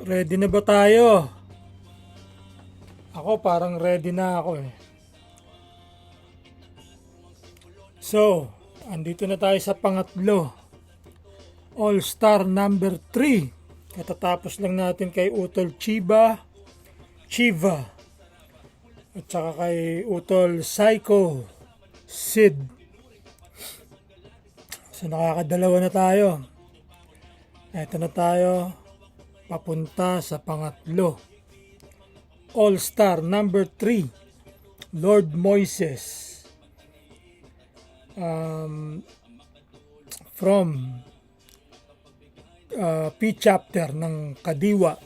Ready na ba tayo? Ako parang ready na ako eh. So, andito na tayo sa pangatlo. All-Star number 3. Katatapos lang natin kay Utol Chiva. At saka kay Utol Psycho Sid. So nakakadalawa na tayo. Eto na tayo. Papunta sa pangatlo. All-Star number 3. Lord Moises. From P chapter ng Kadiwa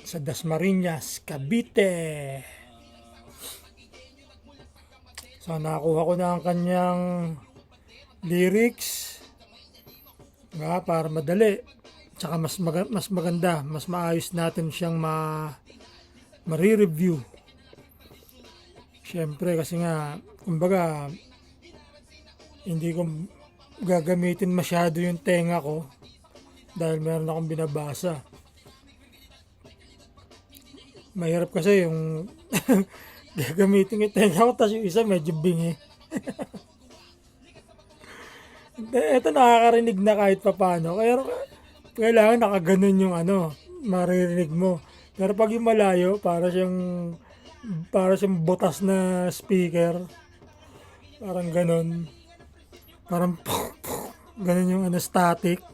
sa Dasmariñas, Cavite. So nakuha ko na ang kanyang lyrics para madali, tsaka mas maganda, mas maayos natin siyang ma-review. Siyempre kasi nga kumbaga hindi ko gagamitin masyado yung tenga ko dahil meron akong binabasa. Mahirap kasi yung gagamitin yung tenga ko tapos yung isa medyo bingi. Ito nakakarinig na kahit papano. Kaya kailangan nakaganon yung maririnig mo. Pero pag yung malayo, para siyang butas na speaker. Parang ganon. Parang ganon yung static.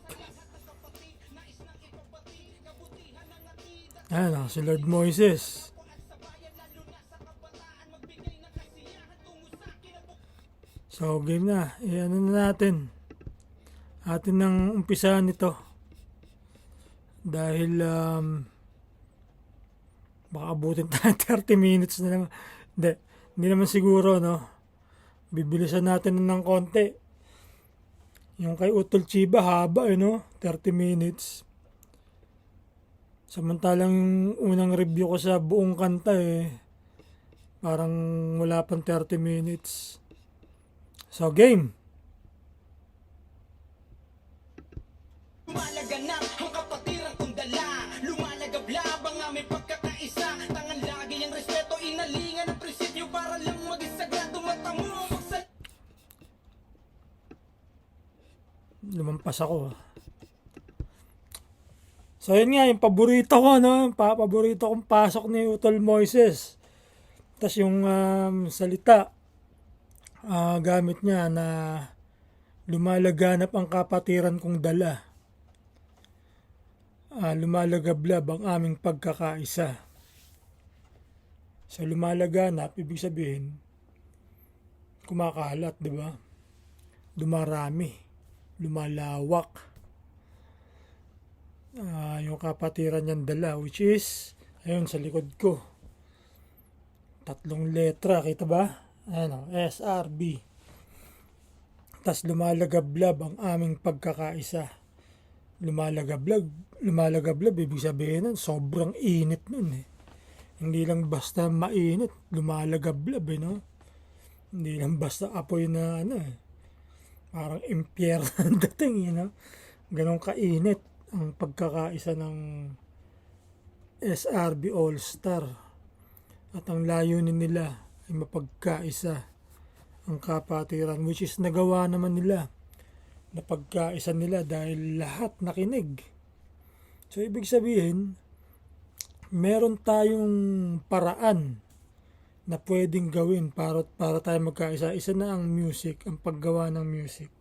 Ayan si Lord Moises. So game na. Iyan na natin. Atin nang umpisahan nito. Dahil baka abutin tayo 30 minutes na naman. Hindi naman siguro, no? Bibilisan natin ng konti. Yung kay Utol Chiva haba, 30 minutes. Samantalang yung unang review ko sa buong kanta parang wala pang 30 minutes. So game. Lumalaganap ang kapatiran kong dala. Lumalagablab ang aming pagkakaisa. Tangan lagi ang respeto, inalingan ang prinsipyo para lang maging sagrado matamo. Lumampas ako. So yun nga, yung paborito ko, paborito kong pasok ni Utol Moises. Tapos yung salita, gamit niya na lumalaganap ang kapatiran kong dala. Lumalagablab ang aming pagkakaisa. So lumalaganap, ibig sabihin, kumakalat, di ba? Dumarami, lumalawak. Yung kapatiran niyang dala, which is, ayun sa likod ko. 3 letra, kita ba? SRB. Tas lumalagablab ang aming pagkakaisa. Lumalagablab, ibig sabihin nun, sobrang init nun Hindi lang basta mainit, lumalagablab Hindi lang basta apoy na parang impyerno ang dating, Ganong kainit ang pagkakaisa ng SRB All-Star. At ang layunin nila ay mapagkaisa ang kapatiran, which is nagawa naman nila. Napagkaisa nila dahil lahat nakinig. So ibig sabihin, meron tayong paraan na pwedeng gawin para tayo magkaisa. Isa na ang music, ang paggawa ng music.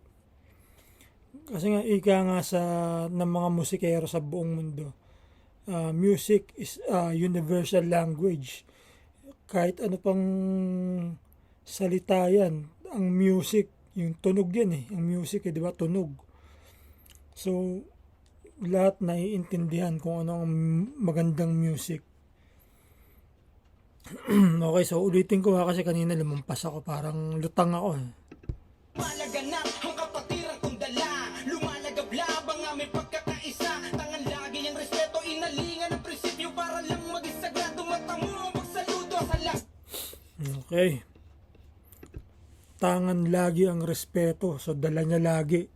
Kasi nga ika nga ng mga musikero sa buong mundo, music is a universal language. Kahit ano pang salita yan, ang music, yung tunog yan ang music di ba, tunog. So lahat naiintindihan kung ano ang magandang music. Okay, so ulitin ko kasi kanina lumampas ako, parang lutang ako Malaganap ang kapatiran kong dala. Lumalagablab ang aming pagkakaisa. Tangan lagi ang respeto, inalingan ang prinsipyo para lang maging sagrado matamo. Magsaludo sa lahat. Okay. Tangan lagi ang respeto. So dala niya lagi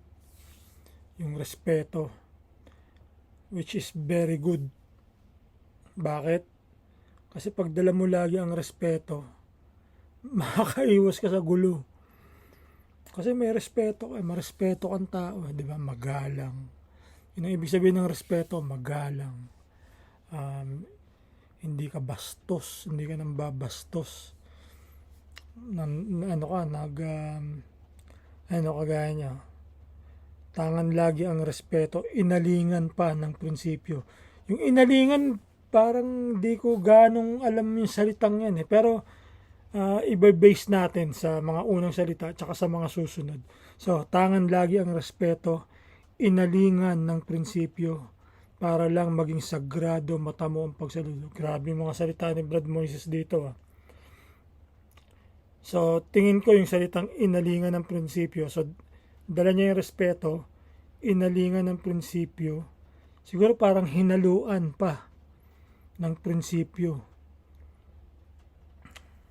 yung respeto, which is very good. Bakit? Kasi pag dala mo lagi ang respeto, makakaiwas ka sa gulo. Kasi may respeto ka, marespeto kang tao, di ba? Magalang. Yun ang ibig sabihin ng respeto, magalang. Um, Hindi ka bastos, hindi ka nang babastos. Ano ka, ano kagaya niya. Tangan lagi ang respeto, inalingan pa ng prinsipyo. Yung inalingan, parang di ko ganong alam yung salitang yan eh. Pero iba-base natin sa mga unang salita at sa mga susunod. So, tangan lagi ang respeto, inalingan ng prinsipyo para lang maging sagrado mata mo ang pagsaludo. Grabe yung mga salita ni Brad Moises dito. So, tingin ko yung salitang inalingan ng prinsipyo. So, dala niya yung respeto, inalingan ng prinsipyo. Siguro parang hinaluan pa ng prinsipyo.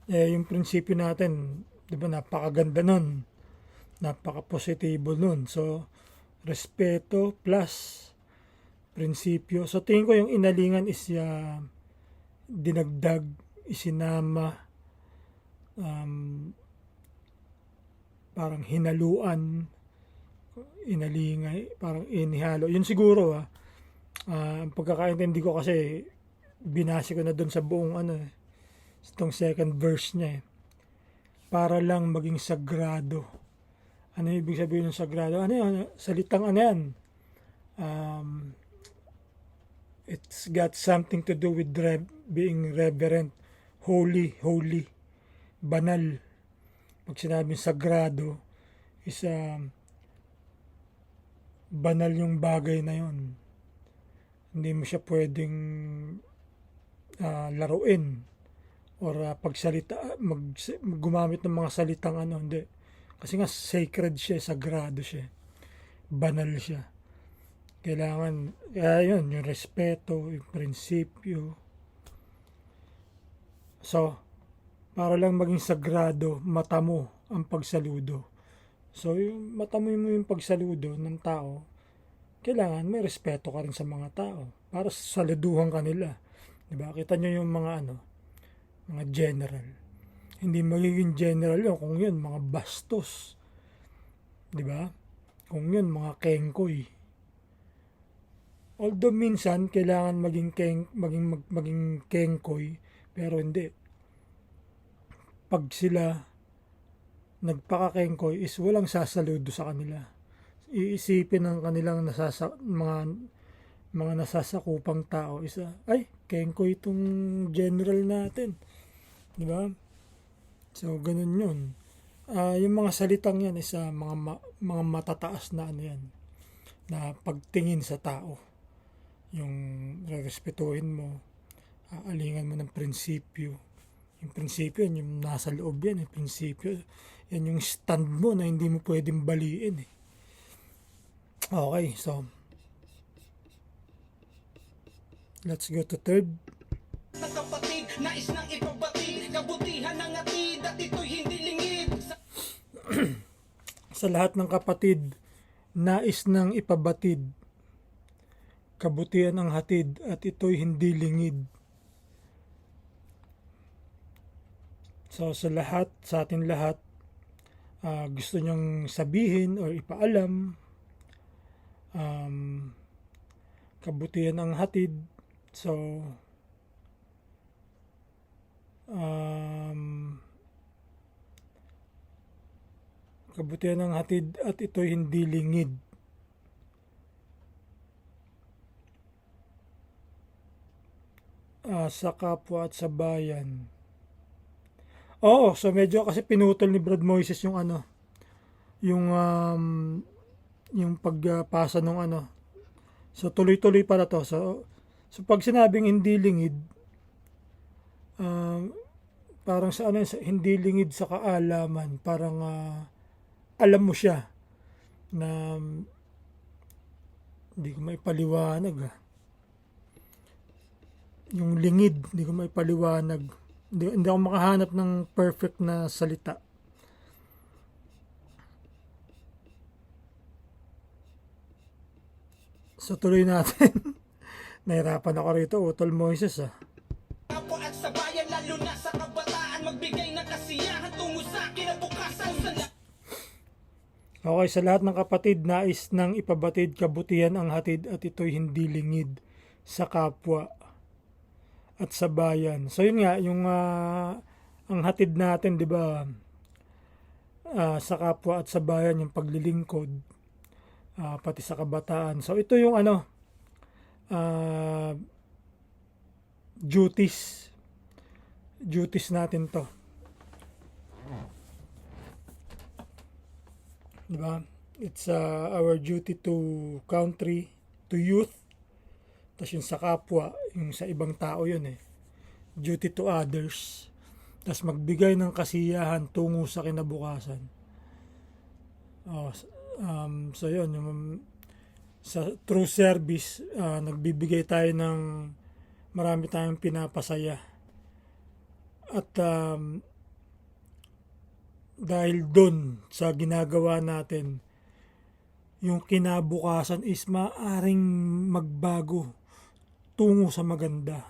Yung prinsipyo natin, di ba, napakaganda nun. Napaka-positibo nun. So, respeto plus prinsipyo. So, tingin ko yung inalingan is dinagdag, isinama, parang hinaluan, inalingay, parang inihalo. Yun siguro, ang pagkakaintindi ko kasi binase ko na doon sa buong itong second verse niya para lang maging sagrado. Ano ibig sabihin ng sagrado? Ano yan? Salitang ano yan? It's got something to do with being reverent, holy, banal. Pag sinabing sagrado, is banal yung bagay na yon. Hindi mo siya pwedeng laruin or pagsalita, gumamit ng mga salitang hindi. Kasi nga sacred siya, sagrado siya, banal siya. Kailangan, yun, yung respeto, yung prinsipyo. So, para lang maging sagrado, mata mo ang pagsaludo. So, yung mata mo yung pagsaludo ng tao, kailangan may respeto ka rin sa mga tao para saluduhan ka nila. Diba? Kita nyo yung mga mga general. Hindi magiging general yun kung yun mga bastos. Diba? Kung yun mga kengkoy. Although minsan kailangan maging kengkoy, pero hindi. Pag sila nagpakakengkoy is walang sasaludo sa kanila. Iisipin ng kanilang mga nasasakupang tao isa, ay, kengkoy itong general natin. Di ba? So, ganun yun. Yung mga salitang yan is mga matataas na yan, na pagtingin sa tao. Yung respetuhin mo, alingan mo ng prinsipyo. Yung prinsipyo, yung nasa loob yan, yung prinsipyo. Yan yung stand mo na hindi mo pwedeng baliin. Okay, so let's go to third. Ng kapatid, nais nang ipabati, kabutihan ng atid at ito'y hindi lingid. Sa lahat ng kapatid, nais nang ipabatid, kabutihan ang hatid at ito'y hindi lingid. So sa atin lahat, gusto niyang sabihin o ipaalam, kabutihan ang hatid. So kabutihan ng hatid at ito'y hindi lingid. Sa kapwa at sa bayan. Oo, so medyo kasi pinutol ni Brad Moises yung yung pagpasa nung So tuloy-tuloy pala to. So pag sinabing hindi lingid, parang sa hindi lingid sa kaalaman, parang alam mo siya na hindi ko maipaliwanag. Yung lingid, hindi ko maipaliwanag. Hindi ako makahanap ng perfect na salita. So tuloy natin. Nahirapan ako rito, Utol Moises ah. Kapwa at sa bayan, lalo na sa kabataan, magbigay ng kasiyahan tungo sa kinabukasan sa Okay, sa lahat ng kapatid, nais nang ipabatid kabutihan ang hatid at ito'y hindi lingid sa kapwa at sa bayan. So yun nga, yung ang hatid natin, di ba, sa kapwa at sa bayan, yung paglilingkod, pati sa kabataan. So ito yung duties. Duties natin to. Diba? It's our duty to country, to youth, tapos yung sa kapwa, yung sa ibang tao yun eh. Duty to others, tapos magbigay ng kasiyahan tungo sa kinabukasan. So yun, yung, sa true service, nagbibigay tayo ng marami tayong pinapasaya. At dahil doon sa ginagawa natin, yung kinabukasan is maaring magbago tungo sa maganda.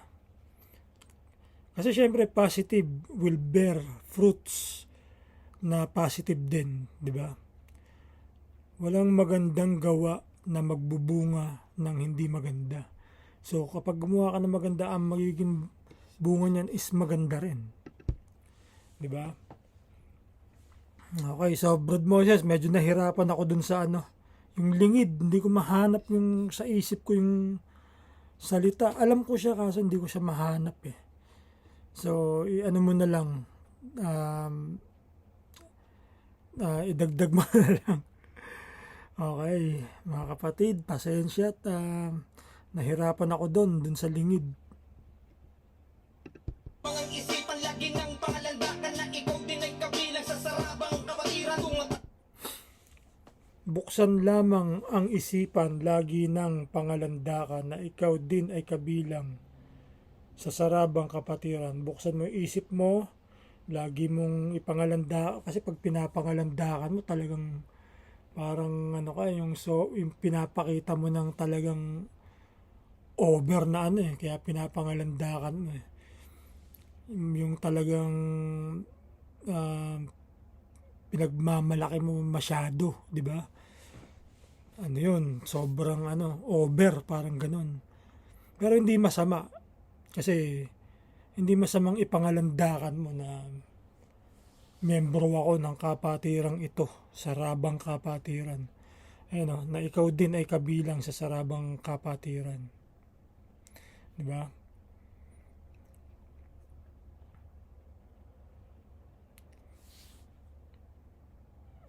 Kasi syempre positive will bear fruits na positive din, di ba? Walang magandang gawa na magbubunga ng hindi maganda. So kapag gumawa ka ng maganda, ang magiging bunga niyan is maganda rin. Di ba? Okay, so Brad Moses, medyo nahirapan ako dun sa yung lingid. Hindi ko mahanap yung sa isip ko yung salita. Alam ko siya kaso hindi ko siya mahanap eh. So, mo na lang. Idagdag mo na lang. Okay, mga kapatid, pasensya at nahirapan ako dun sa lingid. mga isipan lagi ng pangalandakan na ikaw din ay kabilang sa sarabang kapatiran kung Buksan lamang ang isipan lagi ng pangalandakan na ikaw din ay kabilang sa sarabang kapatiran. Buksan mo yung isip mo, lagi mong ipangalanda, kasi pag pinapangalandakan mo talagang parang yung pinapakita mo ng talagang over na kaya pinapangalandakan mo eh. Yung talagang pinagmamalaki mo masyado, di ba? Sobrang over, parang ganun. Pero hindi masama. Kasi hindi masamang ipangalandakan mo na membro ako ng kapatirang ito, sarabang kapatiran. Na ikaw din ay kabilang sa sarabang kapatiran. Di ba?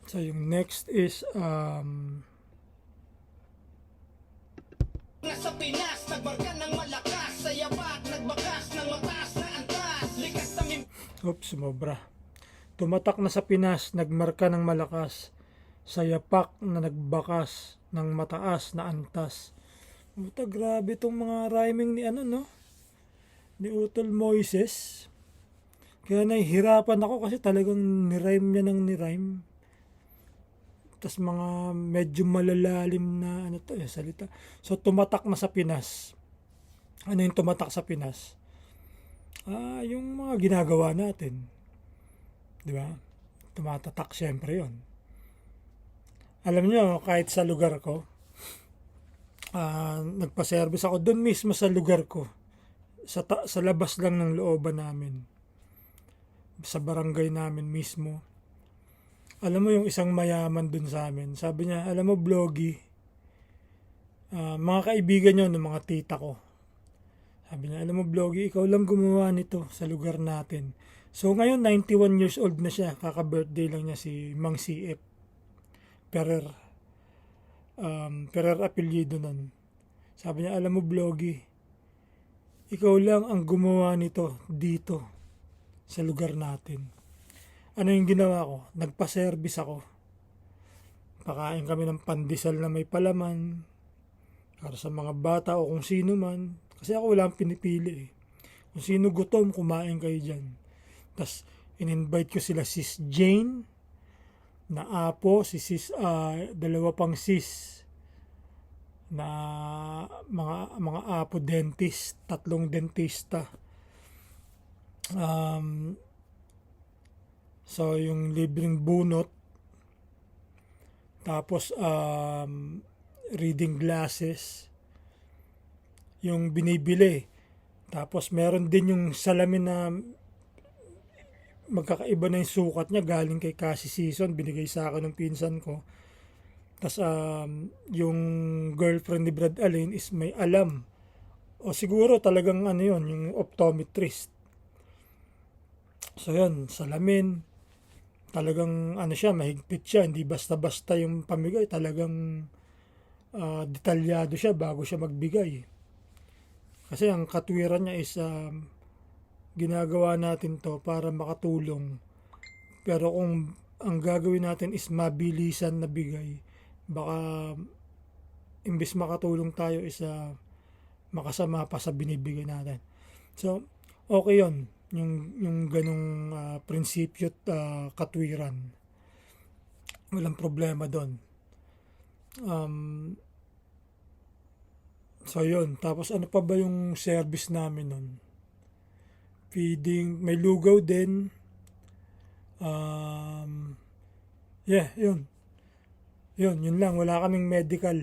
So yung next is nasa Pinas, nagmarka ng malakas sa yapak, nagbakas ng mataas na antas, likas na sumobra. Tumatak na sa Pinas, nagmarka ng malakas sa yapak na nagbakas ng mataas na antas. Grabe tong mga rhyming ni ni Utol Moises. Kaya nahihirapan ako kasi talagang nirhyme niya ng nirhyme. Tas mga medyo malalalim na salita. So tumatak na sa Pinas. Ano yung tumatak sa Pinas? Yung mga ginagawa natin. Di ba? Tumatatak syempre 'yon. Alam niyo, kahit sa lugar ko, nagpa-service ako doon mismo sa lugar ko. Sa labas lang ng looban namin. Sa barangay namin mismo. Alam mo yung isang mayaman dun sa amin, sabi niya, alam mo Vloggy, mga kaibigan nyo ng mga tita ko, sabi niya, alam mo Vloggy, ikaw lang gumawa nito sa lugar natin. So ngayon 91 years old na siya, kaka-birthday lang niya si Mang CF Perer apelyido nun. Sabi niya, alam mo Vloggy, ikaw lang ang gumawa nito dito sa lugar natin. Ano yung ginawa ko? Nagpa-service ako. Pakain kami ng pandesal na may palaman para sa mga bata o kung sino man. Kasi ako wala pinipili eh. Kung sino gutom, kumain kayo dyan. Tapos, in-invite ko sila Sis Jane, na Apo, si Sis, dalawa pang Sis, na mga apo dentist, 3 dentista. So yung libreng bunot, tapos reading glasses yung binibili. Tapos meron din yung salamin na magkakaiba na yung sukat niya, galing kay Cassie Season, binigay sa akin ng pinsan ko. Tapos yung girlfriend ni Brad Allen is may alam. O siguro talagang ano yun, yung optometrist. So yun, salamin. Talagang ano siya, mahigpit siya. Hindi basta-basta yung pamigay. Talagang detalyado siya bago siya magbigay. Kasi ang katwiran niya is ginagawa natin to para makatulong. Pero kung ang gagawin natin is mabilisan na bigay, baka imbis makatulong tayo is makasama pa sa binibigay natin. So, okay yun. Yung ganong prinsipyo at katwiran. Walang problema doon. So, yun. Tapos, ano pa ba yung service namin nun? Feeding, may lugaw din. Yun. Yun lang. Wala kaming medical.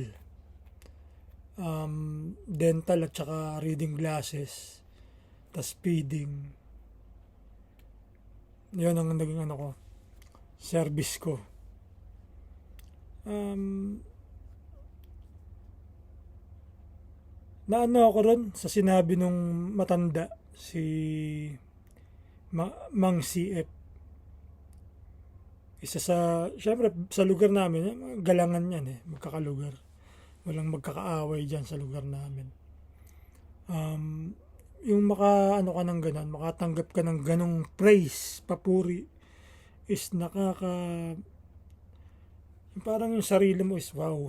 Dental at saka reading glasses. Tas feeding. Yun ang naging ano ko. Service ko. Naano ako ron sa sinabi nung matanda, si Mang CF. Isa syempre sa lugar namin, galangan yan magkakalugar. Walang magkakaaway dyan sa lugar namin. Yung ano ka ng ganon, makatanggap ka ng ganong praise, papuri, is parang yung sarili mo is wow,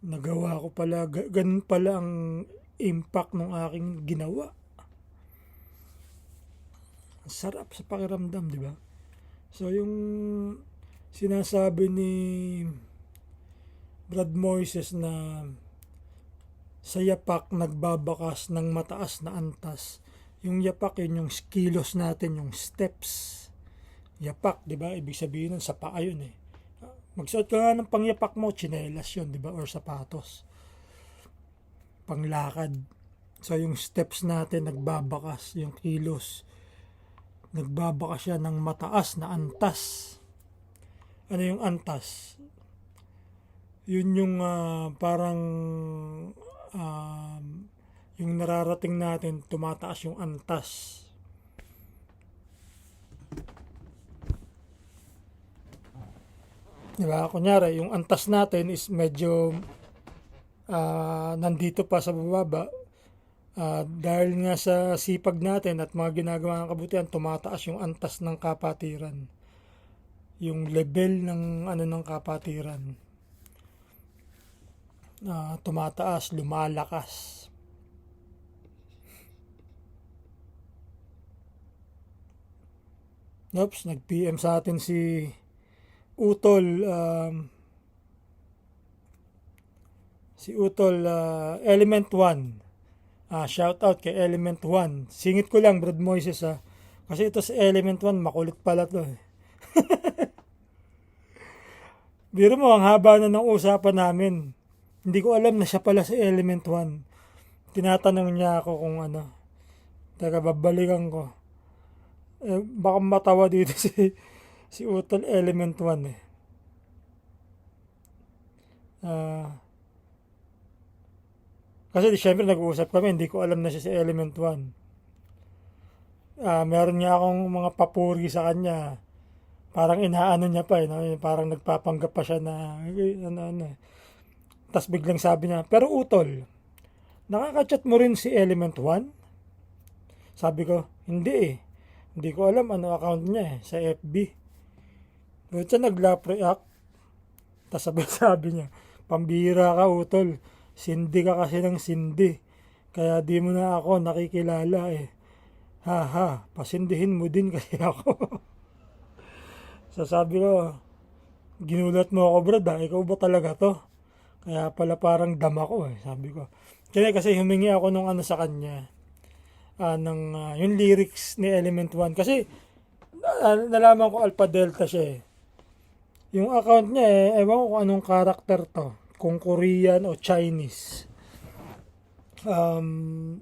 nagawa ko pala, ganun pala ang impact ng aking ginawa. Sarap sa pakiramdam, di ba? So yung sinasabi ni Brad Moises na sa yapak nagbabakas ng mataas na antas. Yung yapak yun yung kilos natin, yung steps. Yapak, di ba? Ibig sabihin nun sa paa yun Magsuot ka nga ng pangyapak mo, tsinelas yun, di ba? Or sapatos. Panglakad. So yung steps natin nagbabakas, yung kilos. Nagbabakas siya ng mataas na antas. Ano yung antas? Yun yung parang yung nararating natin, tumataas yung antas. Diba? Kunyari, yung antas natin is medyo nandito pa sa bababa. Dahil nga sa sipag natin at mga ginagawa ng kabutihan, tumataas yung antas ng kapatiran. Yung level ng ng kapatiran. Tumataas, lumalakas. Oops, nag-PM sa atin si Utol, Element 1. Shout out kay Element 1. Singit ko lang, Brad Moises Kasi ito si Element 1, makulit pala to Biro mo, ang haba na ng usapan namin. Hindi ko alam na siya pala si Element 1. Tinatanong niya ako kung Teka, babalikan ko. Baka matawa dito si Utol Element 1 kasi syempre nag-uusap kami, hindi ko alam na siya si Element 1. Meron niya akong mga papuri sa kanya. Parang inaano niya pa parang nagpapanggap pa siya na Tapos biglang sabi niya, pero Utol, nakaka-chat mo rin si Element 1? Sabi ko, hindi Hindi ko alam ano account niya sa FB. Doon siya nag-lap react. Tapos sabi niya, pambihira ka Utol, sindi ka kasi ng sindi. Kaya di mo na ako nakikilala Haha, pasindihin mo din kasi ako. So sabi ko, ginulat mo ako Brad ikaw ba talaga to? Kaya pala parang dama ko eh, sabi ko. Kasi humingi ako nung ano sa kanya, yung lyrics ni Element 1. Kasi nalaman ko Alpha Delta siya eh. Yung account niya eh, ewan ko kung anong character to. Kung Korean o Chinese. Um,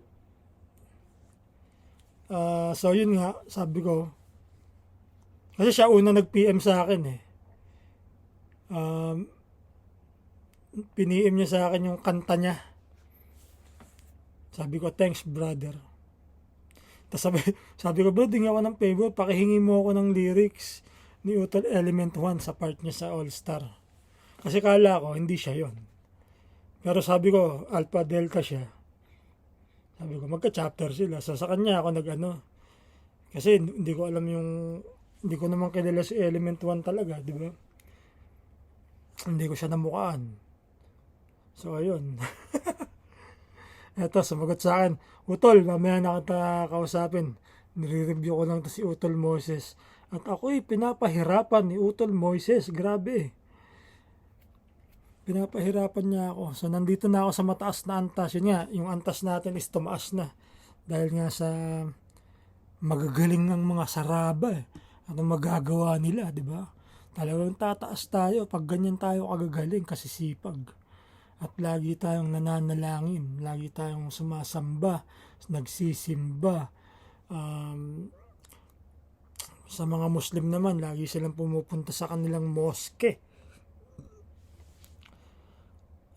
so yun nga, sabi ko. Kasi siya una nag-PM sa akin eh. Pini-PM niya sa akin yung kanta niya. Sabi ko, thanks brother. Tapos sabi ko, bro, dinga ako ng favor, pakihingi mo ako ng lyrics ni Utol Element 1 sa part niya sa All Star. Kasi kala ko, hindi siya yon. Pero sabi ko, Alpha Delta siya. Sabi ko, magka-chapter sila. So sa kanya ako nag-ano. Kasi hindi ko alam hindi ko naman kilala si Element 1 talaga, di ba? Hindi ko siya namukaan. So ayun. Eto, sumagot sa akin, Utol, mamaya na kita kausapin. Nire-review ko lang to si Utol Moises. At ako'y pinapahirapan ni Utol Moises. Grabe. Pinapahirapan niya ako. So, nandito na ako sa mataas na antas. Yun nga, yung antas natin is tumaas na. Dahil nga sa magagaling ng mga saraba eh. Ano magagawa nila, di ba? Talagang tataas tayo pag ganyan tayo kagagaling kasi sipag. At lagi tayong nananalangin, lagi tayong sumasamba, nagsisimba. Sa mga Muslim naman, lagi silang pumupunta sa kanilang moske.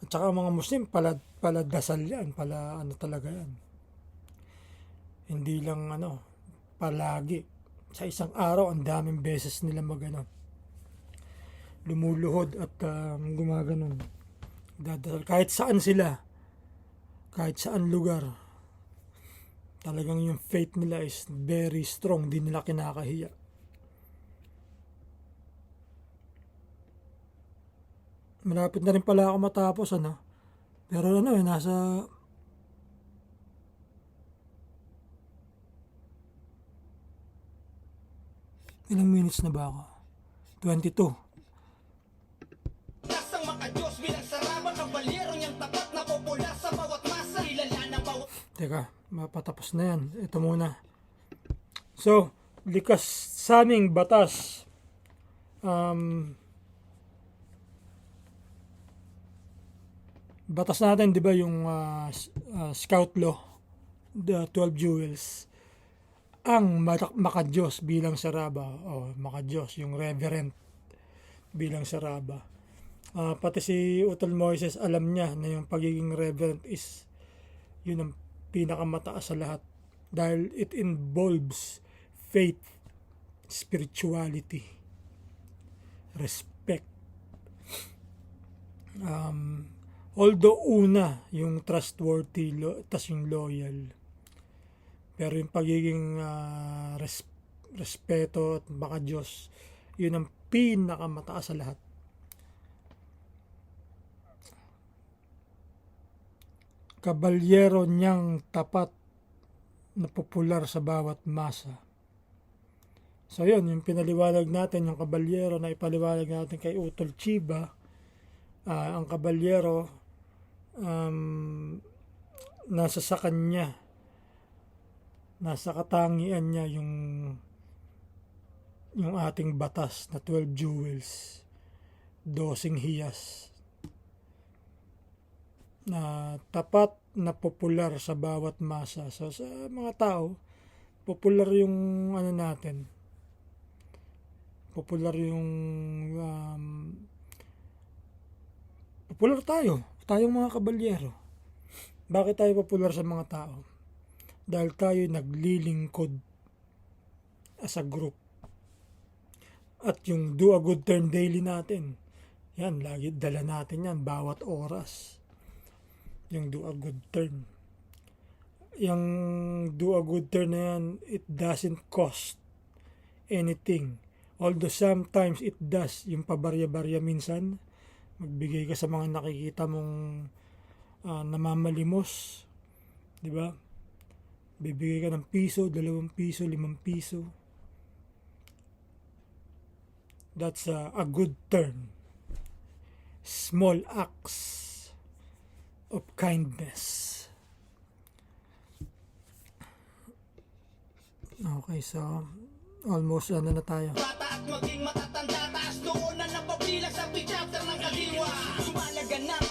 At saka mga Muslim, pala dasal yan, pala ano talaga yan. Hindi lang palagi. Sa isang araw, ang daming beses nila lumuluhod at gumaganon. Dadasal. Kahit saan sila, kahit saan lugar, talagang yung faith nila is very strong, di nila kinakahiya. Malapit na rin pala ako matapos, pero nasa ilang minutes na ba ako? 22. Tasang makadiyos bilang saraba, kabalyero niyang tapat na popular sa bawat masa. Kilala na bawat Teka, mapatapos na yan. Ito muna. So, likas sa aming batas. Batas natin, di ba, yung Scout Law, the 12 Jewels, ang makadiyos bilang saraba, makadiyos, yung reverend bilang saraba. Pati si Utol Moises, alam niya na yung pagiging reverend is yun ang pinakamataas sa lahat dahil it involves faith, spirituality, respect. Although una yung trustworthy, tas yung loyal, pero yung pagiging respeto at baka Diyos, yun ang pinakamataas sa lahat. Kabalyero niyang tapat na popular sa bawat masa. So yun, yung pinaliwanag natin, yung kabalyero na ipaliwanag natin kay Utol Chiba, ang kabalyero, nasa sa kanya, nasa katangian niya yung ating batas na 12 jewels, 12 hiyas, na tapat na popular sa bawat masa. So sa mga tao, popular yung natin, popular yung popular tayong mga kabalyero. Bakit tayo popular sa mga tao? Dahil tayo naglilingkod as a group. At yung do a good turn daily natin, yan, lagi dala natin yan bawat oras. Yung do a good turn. Yung do a good turn na yan, it doesn't cost anything. Although sometimes it does, yung pabarya-barya minsan, magbigay ka sa mga nakikita mong namamalimos, di ba? Bibigay ka ng piso, 2 piso, 5 piso. That's a good turn. Small acts of kindness. Okay, so almost na tayo. Bata at maging matatanda, taas doon na napabilang sa chapter ng kadiwa. Lumalaganap.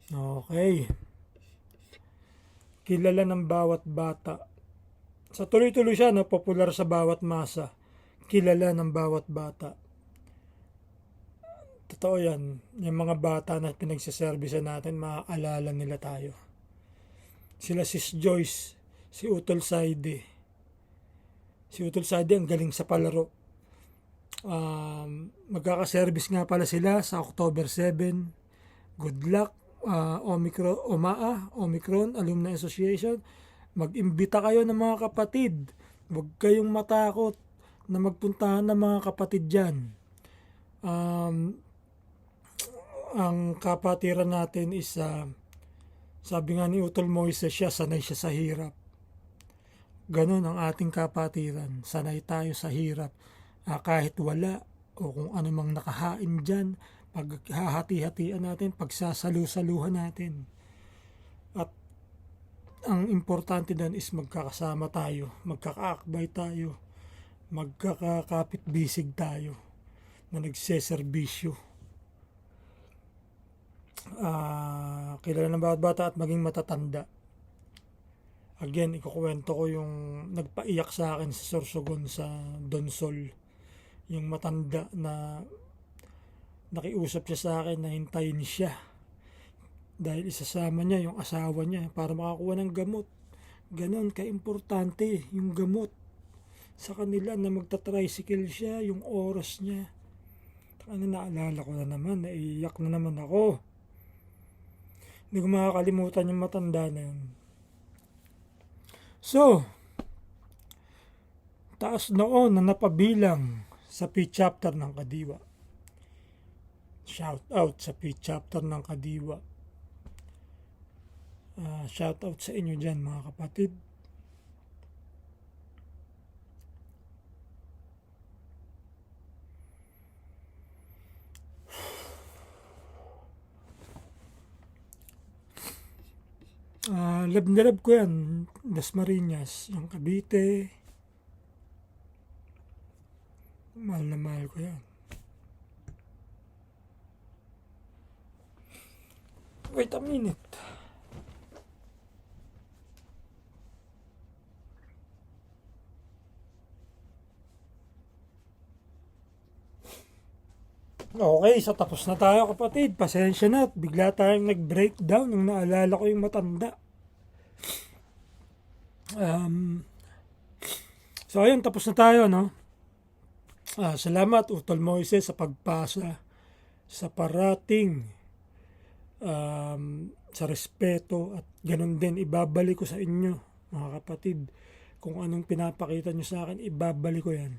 Okay. Kilala ng bawat bata. Sa tuloy-tuloy siya, no? Popular sa bawat masa. Kilala ng bawat bata. Totoo yan. Yung mga bata na pinagsiservice natin, maaalala nila tayo. Sila Sis Joyce, si Utol Saide. Si Utol Saide ang galing sa palaro. Magkakaservice nga pala sila sa October 7. Good luck. Omicron Alumni Association. Mag-imbita kayo ng mga kapatid. Huwag kayong matakot na magpuntahan ng mga kapatid dyan. Ang kapatiran natin is sabi nga ni Utol Moises, sanay siya sa hirap. Ganon ang ating kapatiran. Sanay tayo sa hirap. Kahit wala o kung ano mang nakahain dyan, paghahati-hatian natin, pagsasalu-saluhan natin. At ang importante doon is magkakasama tayo, magkakaakbay tayo, magkakakapit-bisig tayo na nagseserbisyo. Kilala ng bawat bata at maging matatanda. Again, ikukwento ko yung nagpaiyak sa akin sa Sorsogon sa Donsol. Yung matanda na nakiusap siya sa akin na hintayin siya dahil isasama niya yung asawa niya para makakuha ng gamot. Ganon ka-importante yung gamot sa kanila na magta-tricycle siya, yung oras niya. Naalala ko na naman, naiiyak na naman ako. Hindi ko makakalimutan yung matanda na yun. So, taas noon na napabilang sa P-chapter ng Kadiwa. Shout out sa P-chapter ng Kadiwa. Shout out sa inyo dyan mga kapatid. Lab na lab ko yan. Dasmariñas, yung Cavite. Mahal na mahal ko yan. Wait a minute. Okay, so tapos na tayo kapatid. Pasensya na. Bigla tayong nag-breakdown nung naalala ko yung matanda. So ayun, tapos na tayo, no? Salamat Utol Moises sa pagpasa, sa parating, sa respeto, at ganun din ibabalik ko sa inyo mga kapatid. Kung anong pinapakita nyo sa akin, ibabalik ko yan.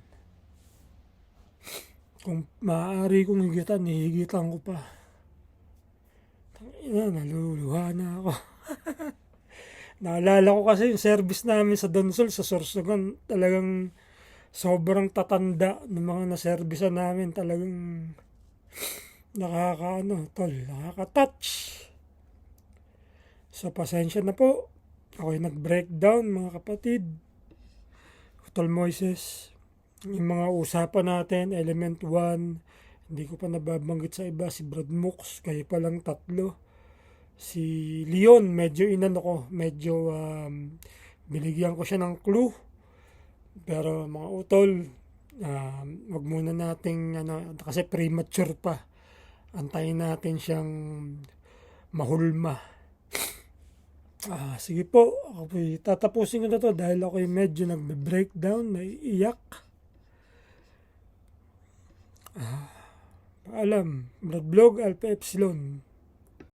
Kung maaari kong higitan, hihigitan ko pa. Naluluha na ako. Naalala ko kasi yung service namin sa Donsol, sa Sorsogon, talagang sobrang tatanda ng mga naservisan namin. Talagang nakaka-touch. So, pasensya na po. Ako'y nag-breakdown mga kapatid. Utol Moises. Yung mga usapan natin, Element 1, hindi ko pa nababanggit sa iba, si Brad Mooks, kayo pa lang 3. Si Leon, medyo binigyan ko siya ng clue. Pero mga utol, wag muna nating, kasi premature pa. Antayin natin siyang mahulma. Sige po, ako tatapusin ko na to dahil ako medyo nagbe-breakdown, naiiyak. Paalam, Brad Vlog, Alpha Epsilon.